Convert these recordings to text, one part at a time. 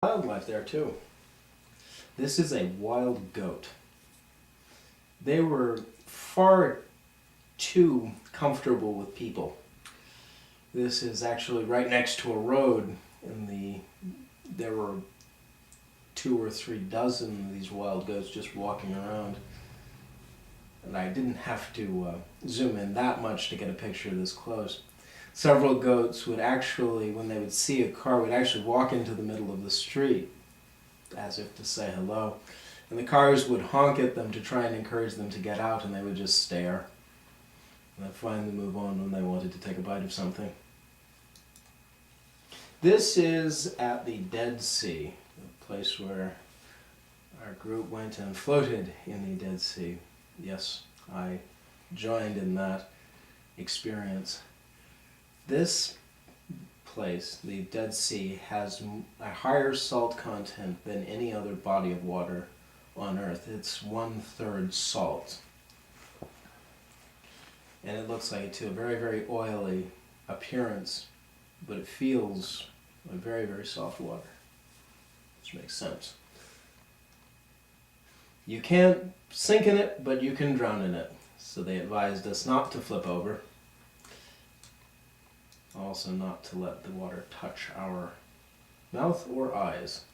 Wildlife there too. This is a wild goat. They were far too comfortable with people. This is actually right next to a road. There were 2 or 3 dozen of these wild goats just walking around. And I didn't have to zoom in that much to get a picture this close. Several goats would actually, when they would see a car, would actually walk into the middle of the street as if to say hello. And the cars would honk at them to try and encourage them to get out, and they would just stare. And then finally move on when they wanted to take a bite of something. This is at the Dead Sea, the place where our group went and floated in the Dead Sea. Yes, I joined in that experience. This place, the Dead Sea, has a higher salt content than any other body of water on Earth. It's 1/3 salt. And it looks like it too, a very, very oily appearance, but it feels like very, very soft water, which makes sense. You can't sink in it, but you can drown in it. So they advised us not to flip over. Also not to let the water touch our mouth or eyes.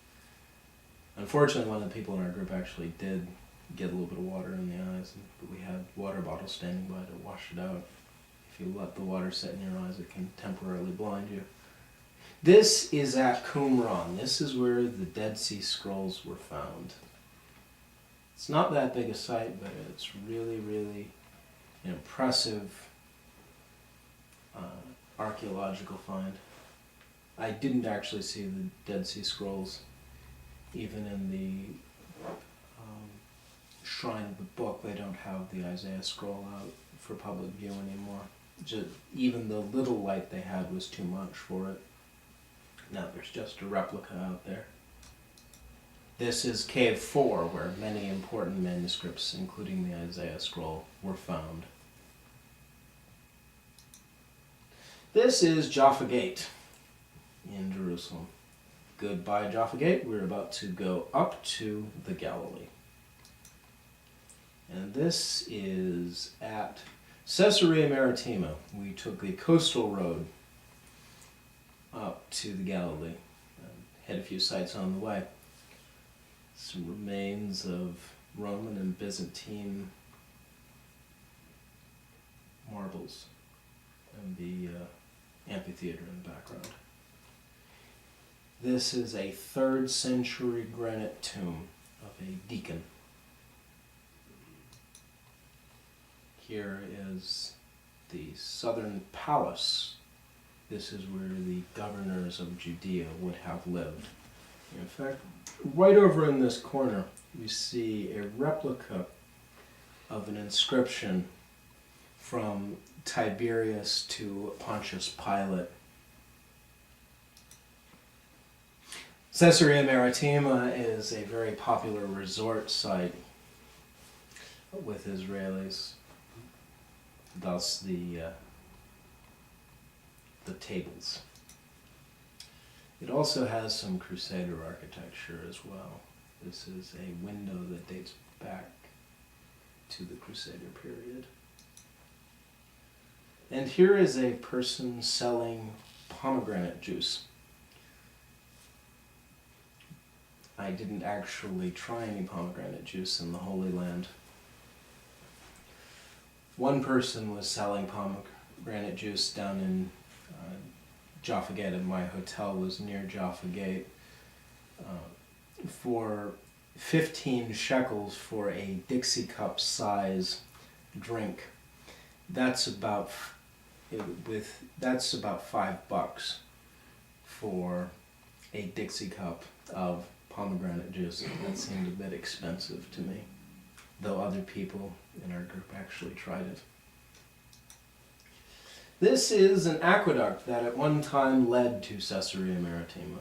Unfortunately, one of the people in our group actually did get a little bit of water in the eyes, but we had water bottles standing by to wash it out. If you let the water sit in your eyes, it can temporarily blind you. This is at Qumran. This is where the Dead Sea Scrolls were found. It's not that big a site, but it's really, really an impressive archaeological find. I didn't actually see the Dead Sea Scrolls, even in the Shrine of the Book. They don't have the Isaiah scroll out for public view anymore. Even the little light they had was too much for it. Now there's just a replica out there. This is Cave 4, where many important manuscripts, including the Isaiah scroll, were found. This is Jaffa Gate in Jerusalem. Goodbye, Jaffa Gate. We're about to go up to the Galilee. And this is at Caesarea Maritima. We took the coastal road up to the Galilee and hit a few sites on the way. Some remains of Roman and Byzantine marbles and the amphitheater in the background. This is a 3rd century granite tomb of a deacon. Here is the southern palace. This is where the governors of Judea would have lived. In fact, right over in this corner, we see a replica of an inscription from Tiberius to Pontius Pilate. Caesarea Maritima is a very popular resort site with Israelis, thus the tables. It also has some Crusader architecture as well. This is a window that dates back to the Crusader period. And here is a person selling pomegranate juice. I didn't actually try any pomegranate juice in the Holy Land. One person was selling pomegranate juice down in Jaffa Gate, and my hotel was near Jaffa Gate, for 15 shekels for a Dixie cup size drink. That's about $5 for a Dixie cup of pomegranate juice. That seemed a bit expensive to me, though other people in our group actually tried it. This is an aqueduct that at one time led to Caesarea Maritima.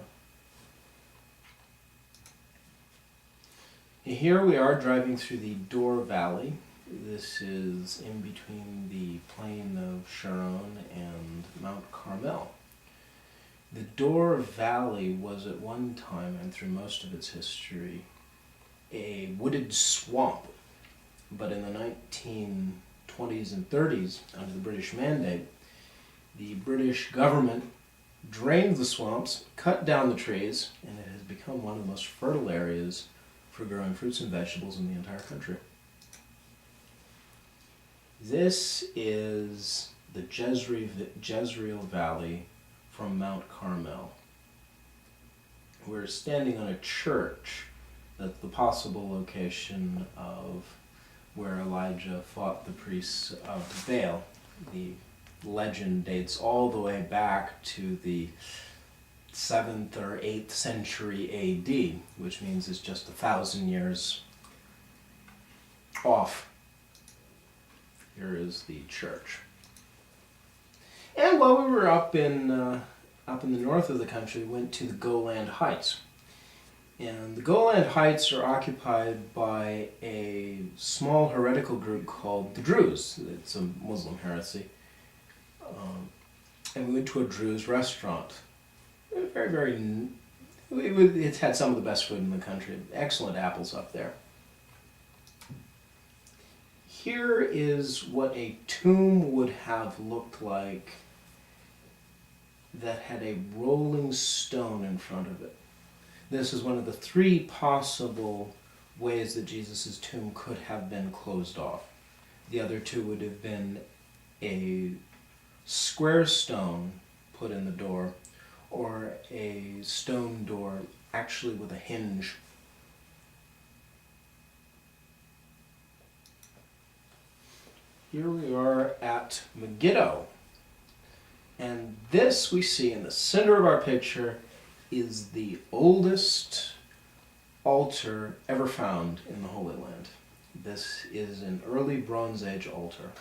Here we are driving through the Dor Valley. This is in between the plain of Sharon and Mount Carmel. The Dor Valley was at one time, and through most of its history, a wooded swamp. But in the 1920s and 30s, under the British Mandate, the British government drained the swamps, cut down the trees, and it has become one of the most fertile areas for growing fruits and vegetables in the entire country. This is the Jezreel Valley from Mount Carmel. We're standing on a church that's the possible location of where Elijah fought the priests of Baal. The legend dates all the way back to the 7th or 8th century AD, which means it's just 1,000 years off. Here is the church. And while we were up in the north of the country, we went to the Golan Heights. And the Golan Heights are occupied by a small heretical group called the Druze. It's a Muslim heresy. And we went to a Druze restaurant. It's had some of the best food in the country. Excellent apples up there. Here is what a tomb would have looked like that had a rolling stone in front of it. This is one of the 3 possible ways that Jesus' tomb could have been closed off. The other 2 would have been a square stone put in the door, or a stone door actually with a hinge. Here we are at Megiddo. And this we see in the center of our picture is the oldest altar ever found in the Holy Land. This is an early Bronze Age altar.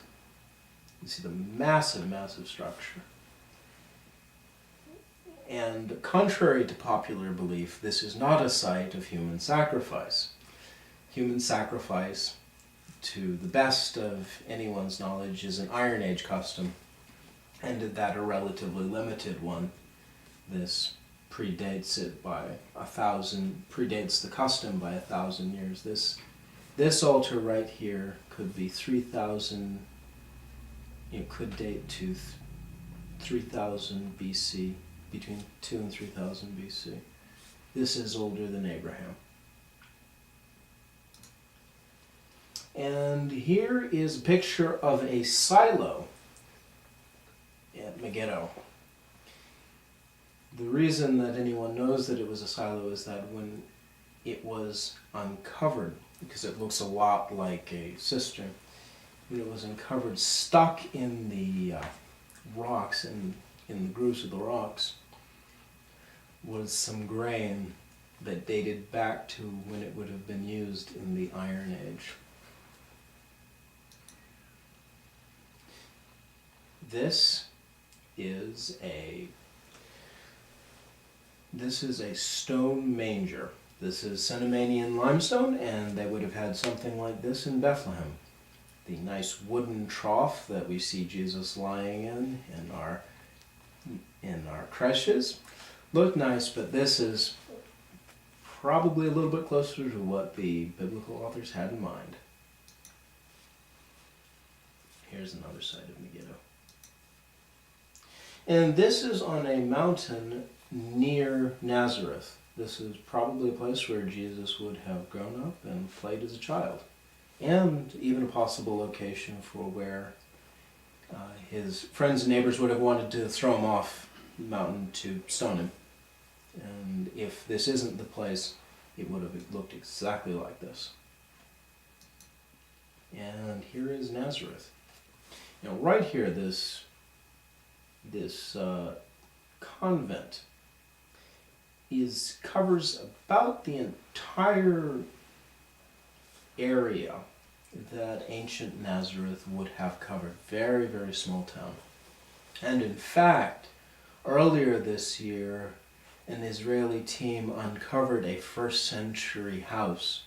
You see the massive, massive structure. And contrary to popular belief, this is not a site of human sacrifice. Human sacrifice, to the best of anyone's knowledge, is an Iron Age custom, and that a relatively limited one. This predates the custom by 1,000 years. This altar right here could be 3,000. It could date to 3,000 BC, between 2 and 3,000 BC. This is older than Abraham. And here is a picture of a silo at Megiddo. The reason that anyone knows that it was a silo is that when it was uncovered, because it looks a lot like a cistern, when it was uncovered, stuck in the rocks, in the grooves of the rocks, was some grain that dated back to when it would have been used in the Iron Age. This is a stone manger. This is Cenomanian limestone, and they would have had something like this in Bethlehem. The nice wooden trough that we see Jesus lying in our creches look nice, but this is probably a little bit closer to what the biblical authors had in mind. Here's another side of Megiddo. And this is on a mountain near Nazareth. This is probably a place where Jesus would have grown up and played as a child, and even a possible location for where his friends and neighbors would have wanted to throw him off the mountain to stone him. And if this isn't the place, it would have looked exactly like this. And here is Nazareth. Now right here, this convent covers about the entire area that ancient Nazareth would have covered. Very, very small town. And in fact, earlier this year, an Israeli team uncovered a first century house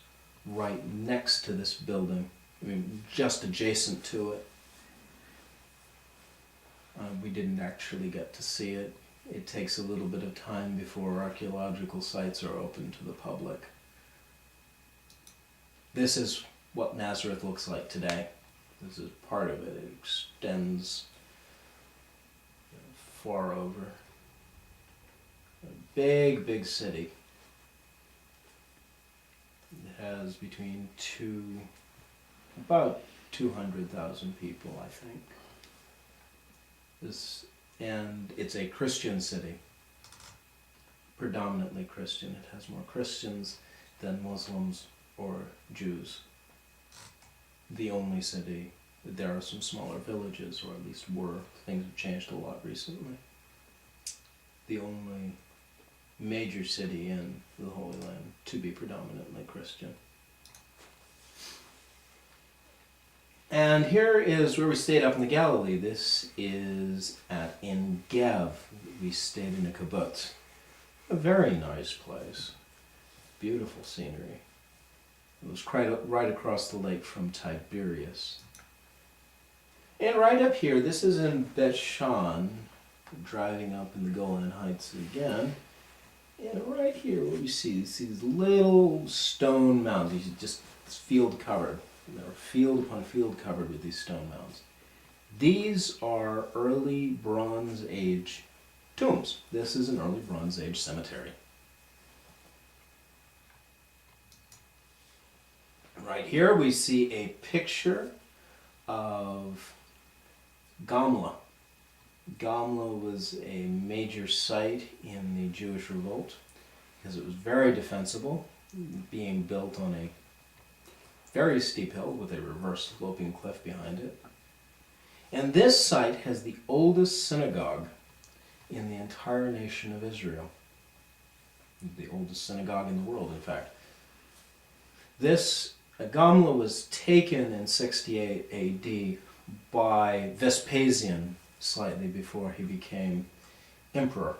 right next to this building. I mean, just adjacent to it. We didn't actually get to see it. it takes a little bit of time before archaeological sites are open to the public. This is what Nazareth looks like today. This is part of it. It extends far over. A big, big city. It has about 200,000 people, I think. And it's a Christian city, predominantly Christian. It has more Christians than Muslims or Jews. The only city, there are some smaller villages, or at least were. Things have changed a lot recently. The only major city in the Holy Land to be predominantly Christian. And here is where we stayed up in the Galilee. This is at En Gev. We stayed in a kibbutz. A very nice place. Beautiful scenery. It was right across the lake from Tiberias. And right up here, this is in Bet Shan, driving up in the Golan Heights again. And right here, what you see these little stone mounds. These just field covered. There are field upon field covered with these stone mounds. These are early Bronze Age tombs. This is an early Bronze Age cemetery. Right here we see a picture of Gamla. Gamla was a major site in the Jewish revolt because it was very defensible, being built on a very steep hill with a reverse sloping cliff behind it. And this site has the oldest synagogue in the entire nation of Israel. The oldest synagogue in the world, in fact. This Gamla was taken in 68 AD by Vespasian, slightly before he became emperor.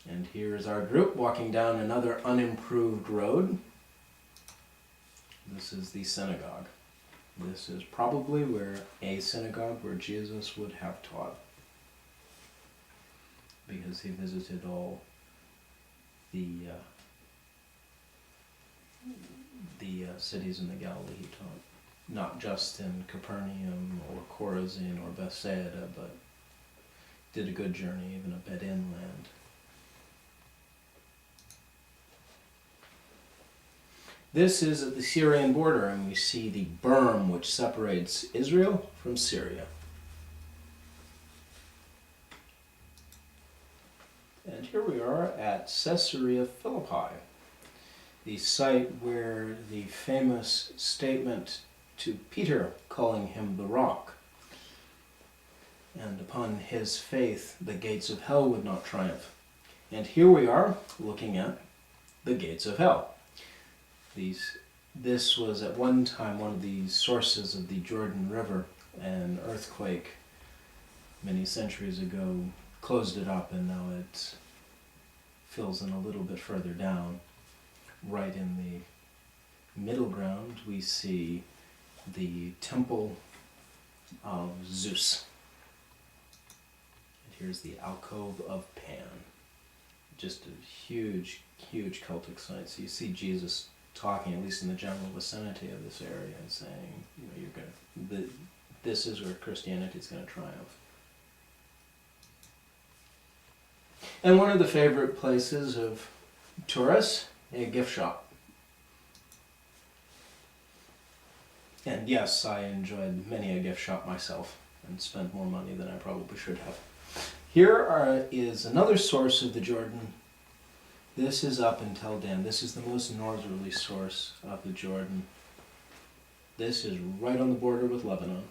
And here's our group walking down another unimproved road. This is the synagogue. This is probably a synagogue where Jesus would have taught, because he visited all the cities in the Galilee he taught. Not just in Capernaum or Chorazin or Bethsaida, but did a good journey even up at inland. This is at the Syrian border, and we see the berm which separates Israel from Syria. And here we are at Caesarea Philippi, the site where the famous statement to Peter, calling him the rock, and upon his faith the gates of hell would not triumph. And here we are looking at the gates of hell. This was at one time one of the sources of the Jordan River. An earthquake many centuries ago closed it up, and now it fills in a little bit further down. Right in the middle ground we see the temple of Zeus. And here's the alcove of Pan. Just a huge, huge cultic site. So you see Jesus talking, at least in the general vicinity of this area, and saying, this is where Christianity is going to triumph. And one of the favorite places of tourists, a gift shop. And yes, I enjoyed many a gift shop myself and spent more money than I probably should have. Here is another source of the Jordan. This is up in Tel Dan. This is the most northerly source of the Jordan. This is right on the border with Lebanon.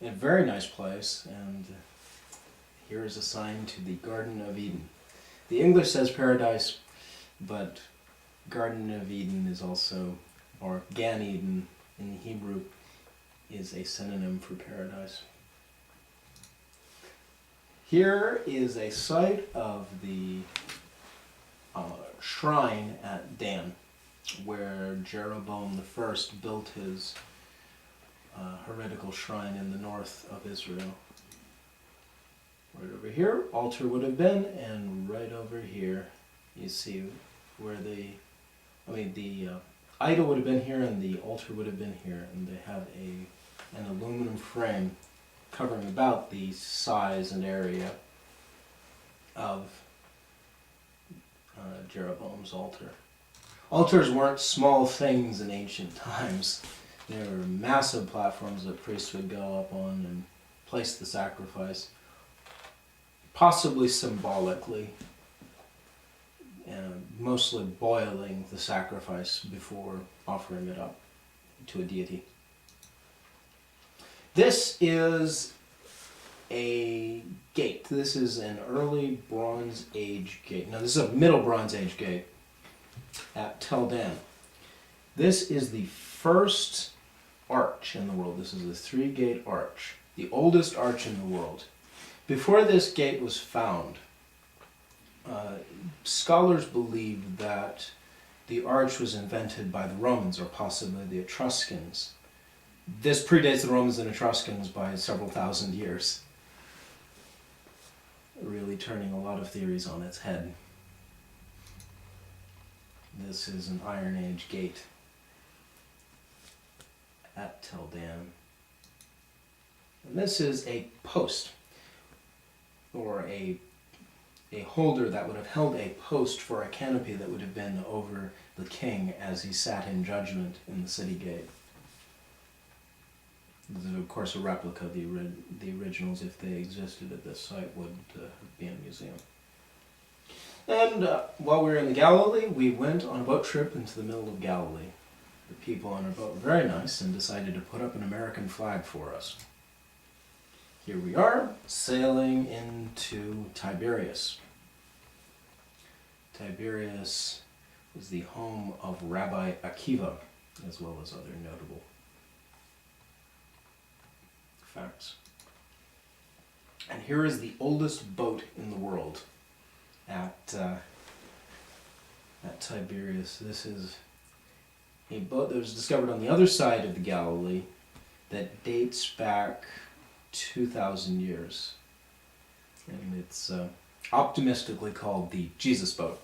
A very nice place, and here is a sign to the Garden of Eden. The English says paradise, but Garden of Eden is also, or Gan Eden in Hebrew, is a synonym for paradise. Here is a site of the shrine at Dan, where Jeroboam I built heretical shrine in the north of Israel. Right over here, altar would have been, and right over here, you see where the idol would have been here, and the altar would have been here, and they have an aluminum frame covering about the size and area of Jeroboam's altar. Altars weren't small things in ancient times. They were massive platforms that priests would go up on and place the sacrifice, possibly symbolically, and mostly boiling the sacrifice before offering it up to a deity. This is a gate. This is an early Bronze Age gate. Now this is a Middle Bronze Age gate at Tel Dan. This is the first arch in the world. This is a 3-gate arch, the oldest arch in the world. Before this gate was found, scholars believe that the arch was invented by the Romans, or possibly the Etruscans. This predates the Romans and Etruscans by several thousand years, really turning a lot of theories on its head. This is an Iron Age gate at Tel Dan. And this is a post, or a holder that would have held a post for a canopy that would have been over the king as he sat in judgment in the city gate. This is, of course, a replica. The originals, if they existed at this site, would be in a museum. And while we were in the Galilee, we went on a boat trip into the middle of Galilee. The people on our boat were very nice and decided to put up an American flag for us. Here we are, sailing into Tiberias. Tiberias was the home of Rabbi Akiva, as well as other notable facts. And here is the oldest boat in the world at Tiberias. This is a boat that was discovered on the other side of the Galilee that dates back 2,000 years. And it's optimistically called the Jesus boat.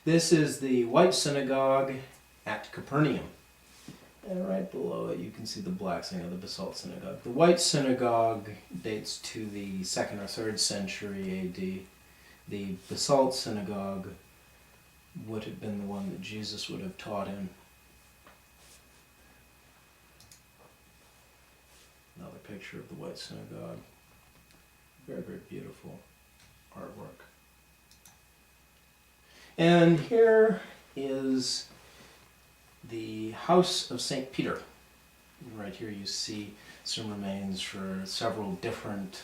This is the White Synagogue at Capernaum. And right below it you can see the black synagogue, the Basalt Synagogue. The White Synagogue dates to the 2nd or 3rd century AD. The Basalt Synagogue would have been the one that Jesus would have taught in. Another picture of the White Synagogue. Very, very beautiful artwork. And here is the house of St. Peter. Right here you see some remains for several different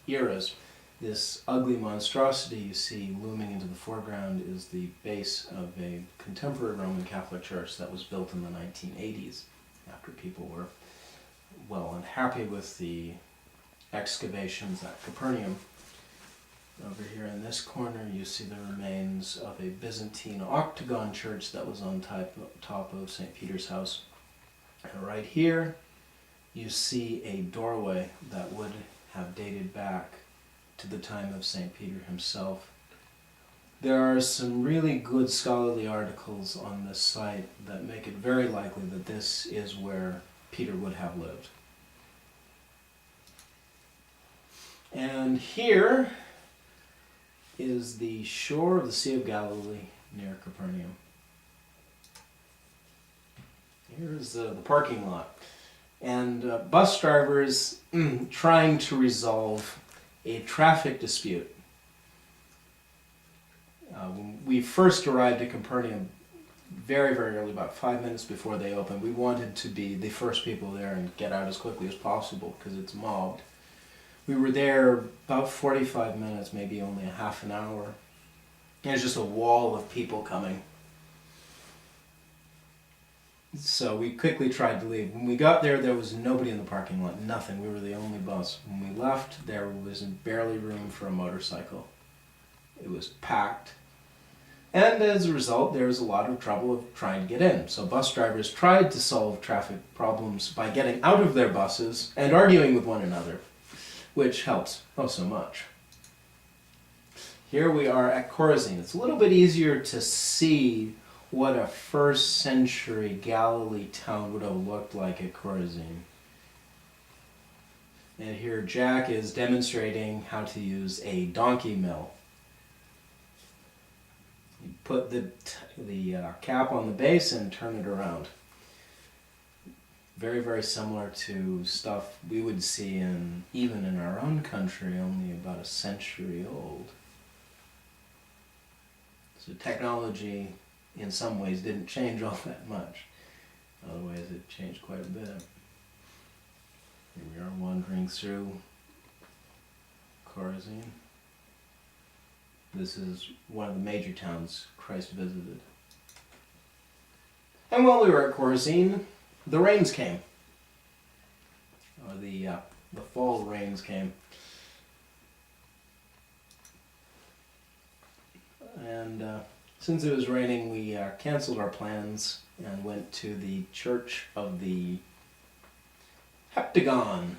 eras. This ugly monstrosity you see looming into the foreground is the base of a contemporary Roman Catholic church that was built in the 1980s, after people were well unhappy with the excavations at Capernaum. Over here in this corner you see the remains of a Byzantine octagon church that was on top of St. Peter's house. And right here you see a doorway that would have dated back to the time of St. Peter himself. There are some really good scholarly articles on this site that make it very likely that this is where Peter would have lived. And here is the shore of the Sea of Galilee near Capernaum. Here's the parking lot. And bus drivers trying to resolve a traffic dispute. When we first arrived at Capernaum, very, very early, about 5 minutes before they opened, we wanted to be the first people there and get out as quickly as possible because it's mobbed. We were there about 45 minutes, maybe only a half an hour. There's just a wall of people coming. So we quickly tried to leave. When we got there, there was nobody in the parking lot, nothing. We were the only bus. When we left, there was barely room for a motorcycle. It was packed. And as a result, there was a lot of trouble of trying to get in. So bus drivers tried to solve traffic problems by getting out of their buses and arguing with one another, which helps oh so much. Here we are at Chorazin. It's a little bit easier to see what a first century Galilee town would have looked like at Chorazin. And here Jack is demonstrating how to use a donkey mill. You put the cap on the base and turn it around. Very, very similar to stuff we would see even in our own country, only about a century old. So technology, in some ways, didn't change all that much. In other ways, it changed quite a bit. Here we are wandering through Chorazin. This is one of the major towns Christ visited. And while we were at Chorazin, the rains came. Or the fall rains came. And since it was raining, we canceled our plans and went to the Church of the Heptagon,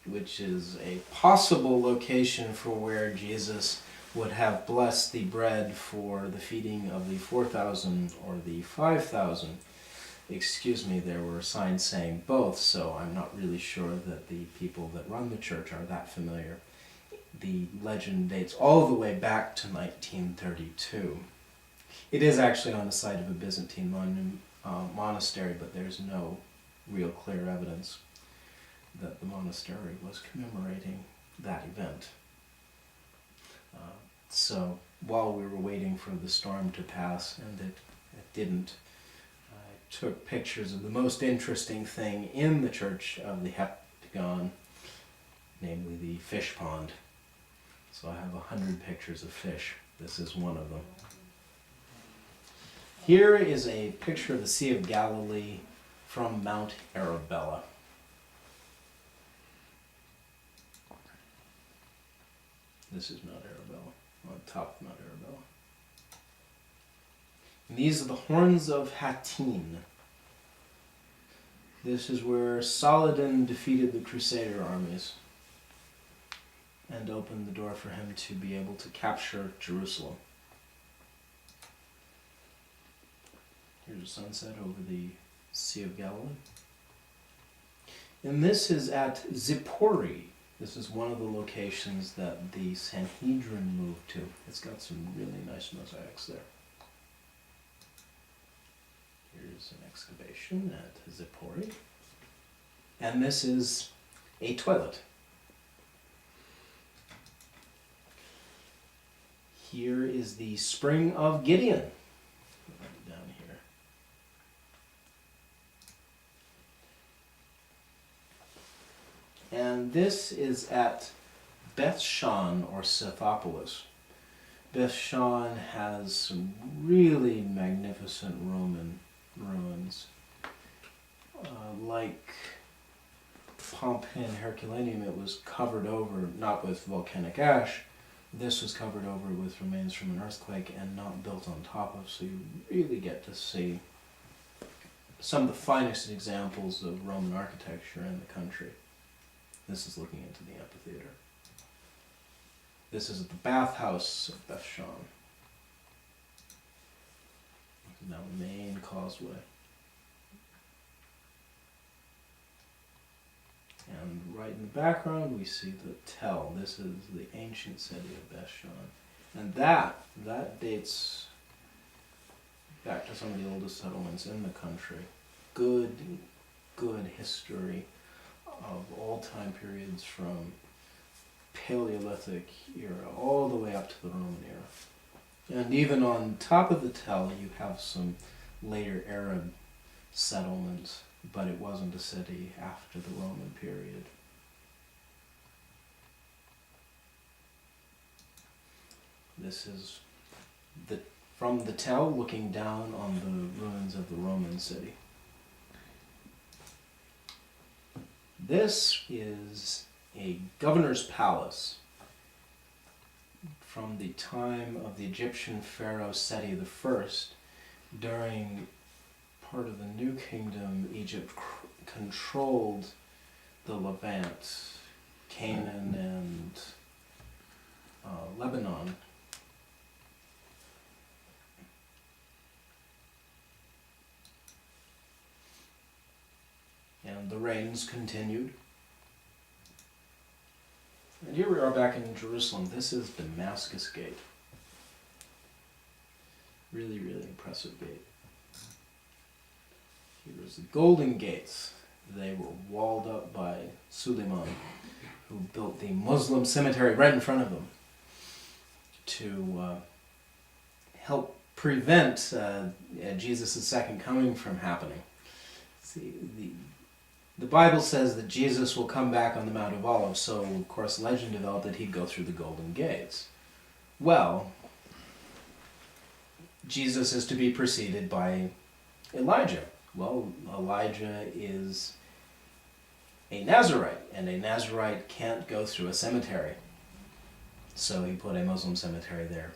which is a possible location for where Jesus would have blessed the bread for the feeding of the 4,000 or the 5,000. Excuse me, there were signs saying both, so I'm not really sure that the people that run the church are that familiar. The legend dates all the way back to 1932. It is actually on the site of a Byzantine monastery, but there's no real clear evidence that the monastery was commemorating that event. So while we were waiting for the storm to pass, and it didn't, I took pictures of the most interesting thing in the Church of the Heptagon, namely the fish pond. So I have 100 pictures of fish. This is one of them. Here is a picture of the Sea of Galilee from Mount Arabella. This is Mount Arabella, on top of Mount Arabella. And these are the horns of Hattin. This is where Saladin defeated the Crusader armies and opened the door for him to be able to capture Jerusalem. Here's a sunset over the Sea of Galilee. And this is at Zippori. This is one of the locations that the Sanhedrin moved to. It's got some really nice mosaics there. Here's an excavation at Zippori. And this is a toilet. Here is the Spring of Gideon. Down here. And this is at Beth Shan, or Scythopolis. Beth Shan has some really magnificent Roman ruins. Like Pompeii and Herculaneum, it was covered over, not with volcanic ash. This was covered over with remains from an earthquake and not built on top of, so you really get to see some of the finest examples of Roman architecture in the country. This is looking into the amphitheater. This is at the bathhouse of Beth Shan. Now the main causeway. And right in the background we see the Tell. This is the ancient city of Beth Shan. And that dates back to some of the oldest settlements in the country. Good history of all time periods from Paleolithic era all the way up to the Roman era. And even on top of the Tell you have some later Arab settlements, but it wasn't a city after the Roman period. This is from the Tell looking down on the ruins of the Roman city. This is a governor's palace from the time of the Egyptian pharaoh Seti I. During part of the New Kingdom, Egypt controlled the Levant, Canaan, and Lebanon. And the reigns continued. And here we are back in Jerusalem. This is Damascus Gate. Really, really impressive gate. Here's the Golden Gates. They were walled up by Suleiman, who built the Muslim cemetery right in front of them to help prevent Jesus' second coming from happening. See, the Bible says that Jesus will come back on the Mount of Olives, so of course legend developed that he'd go through the Golden Gates. Well, Jesus is to be preceded by Elijah. Well, Elijah is a Nazirite, and a Nazirite can't go through a cemetery. So he put a Muslim cemetery there.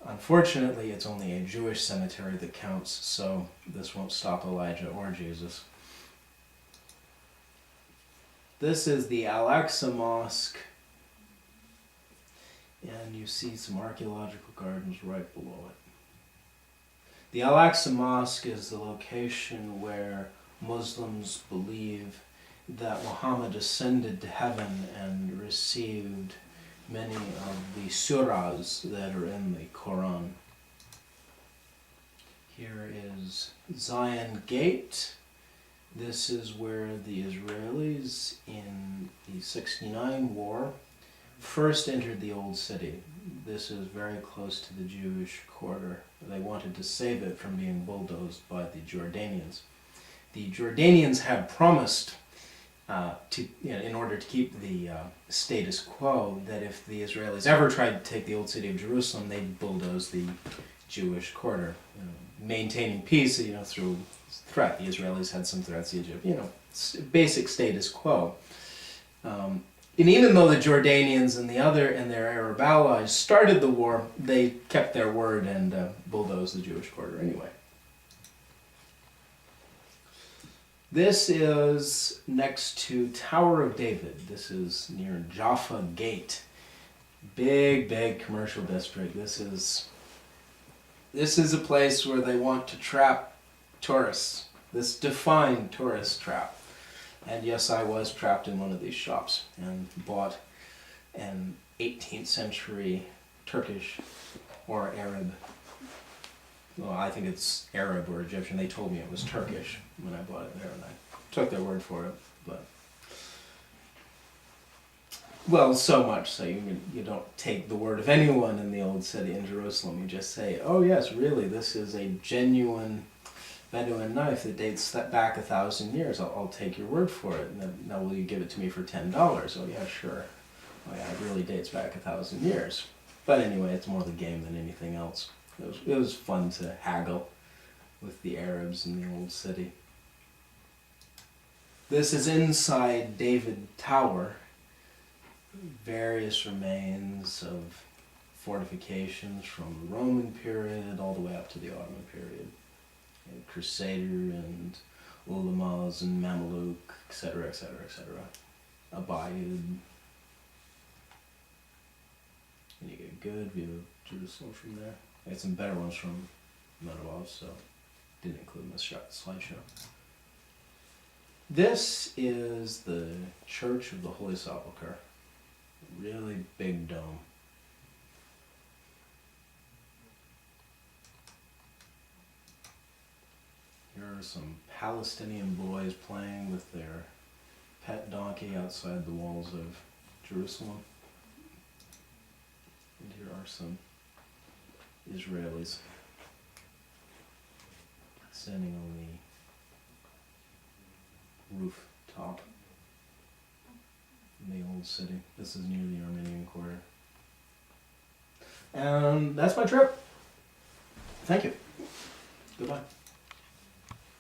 Unfortunately, it's only a Jewish cemetery that counts, so this won't stop Elijah or Jesus. This is the Al-Aqsa Mosque, and you see some archaeological gardens right below it. The Al-Aqsa Mosque is the location where Muslims believe that Muhammad ascended to heaven and received many of the surahs that are in the Quran. Here is Zion Gate. This is where the Israelis in the 69 war first entered the Old City. This is very close to the Jewish quarter. They wanted to save it from being bulldozed by the Jordanians. The Jordanians had promised in order to keep the status quo, that if the Israelis ever tried to take the Old City of Jerusalem, they'd bulldoze the Jewish quarter, maintaining peace, through threat. The Israelis had some threats, Egypt, basic status quo. And even though the Jordanians and their Arab allies started the war, they kept their word and bulldozed the Jewish quarter anyway. This is next to Tower of David. This is near Jaffa Gate. Big, big commercial district. This is a place where they want to trap tourists. This defined tourist trap. And yes, I was trapped in one of these shops and bought an 18th century Turkish or Arab. Well, I think it's Arab or Egyptian. They told me it was Turkish when I bought it there, and I took their word for it. But well, so much so you don't take the word of anyone in the Old City in Jerusalem. You just say, "Oh yes, really, this is a genuine Bedouin knife that dates back 1,000 years. I'll take your word for it. And then, now will you give it to me for $10? Oh yeah, sure. Oh yeah, it really dates back 1,000 years. But anyway, it's more the game than anything else. It was fun to haggle with the Arabs in the Old City. This is inside David Tower. Various remains of fortifications from the Roman period all the way up to the Ottoman period. Crusader and Ulamas and Mameluke, etc., etc., etc. Abayid. And you get a good view of Jerusalem from there. I got some better ones from Mount of Olives, so didn't include in this slideshow. This is the Church of the Holy Sepulchre. Really big dome. Here are some Palestinian boys playing with their pet donkey outside the walls of Jerusalem. And here are some Israelis standing on the rooftop in the Old City. This is near the Armenian Quarter. And that's my trip. Thank you. Goodbye.